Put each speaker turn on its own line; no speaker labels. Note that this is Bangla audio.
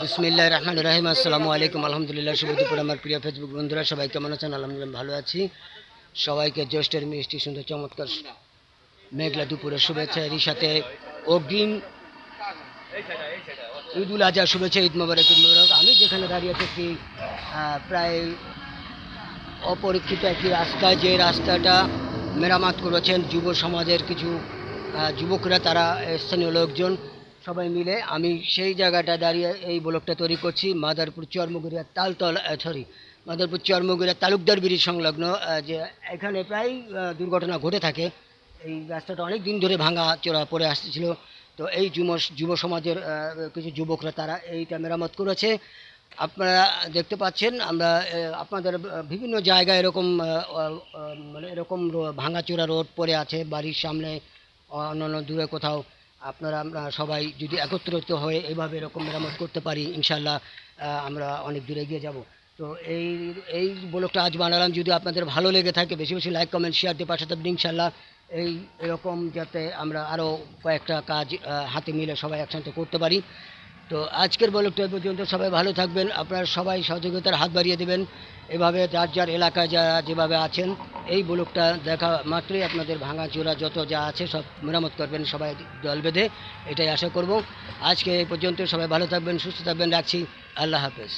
বিসমিল্লাহির রহমানির রহিম। আসসালামু আলাইকুম। আলহামদুলিল্লাহ। শুভ দুপুর আমার প্রিয় ফেসবুক বন্ধুরা, সবাই কেমন আছেন? আলহামদুলিল্লাহ ভালো আছি। সবাইকে জ্যৈষ্ঠের মিষ্টি সুন্দর চমৎকার মেঘলা দুপুরের শুভেচ্ছা, এরই সাথে অগ্রিম ঈদুল আজহা শুভেচ্ছা। ঈদ মোবারক, ঈদ মোবারক। আমি যেখানে দাঁড়িয়ে থাকি প্রায় অপরীক্ষিত একটি রাস্তায়, যে রাস্তাটা মেরামত করেছেন যুব সমাজের কিছু যুবকরা, তারা স্থানীয় লোকজন সবাই মিলে। আমি সেই জায়গাটা দাঁড়িয়ে এই ব্লগটা তৈরি করছি। মাদারপুর চরমুগুরিয়া মাদারপুর চরমুগুরিয়া তালুকদার ব্রিজ সংলগ্ন, যে এখানে প্রায় দুর্ঘটনা ঘটে থাকে। এই রাস্তাটা অনেক দিন ধরে ভাঙা চোরা পড়ে আসছিল। তো এই যুব সমাজের কিছু যুবকরা তারা এইটা মেরামত করেছে। আপনারা দেখতে পাচ্ছেন, আমরা আপনাদের বিভিন্ন জায়গায় এরকম মানে এরকম ভাঙাচোরা রোড পড়ে আছে বাড়ির সামনে, অন্যান্য দূরে কোথাও। আমরা সবাই যদি একত্রিত হয়ে এইভাবে এরকম মেরামত করতে পারি, ইনশাল্লাহ আমরা অনেক দূরে এগিয়ে যাব। তো এই এই ব্লগটা আজ বানালাম। যদি আপনাদের ভালো লেগে থাকে, বেশি বেশি লাইক কমেন্ট শেয়ার দিয়ে পাশে থাকবেন ইনশাল্লাহ। এরকম যাতে আমরা আরও কয়েকটা কাজ হাতে মিলে সবাই একসাথে করতে পারি। তো আজকের ব্লগটা এই পর্যন্ত। সবাই ভালো থাকবেন। আপনারা সবাই সহযোগিতার হাত বাড়িয়ে দেবেন। এভাবে যার যার এলাকায় যারা যেভাবে আছেন, এই ব্লগটা দেখা মাত্রই আপনাদের ভাঙাচোরা যত যা আছে সব মেরামত করবেন সবাই দল বেঁধে, এটাই আশা করব। আজকে এই পর্যন্ত। সবাই ভালো থাকবেন, সুস্থ থাকবেন। রাখছি। আল্লাহ হাফেজ।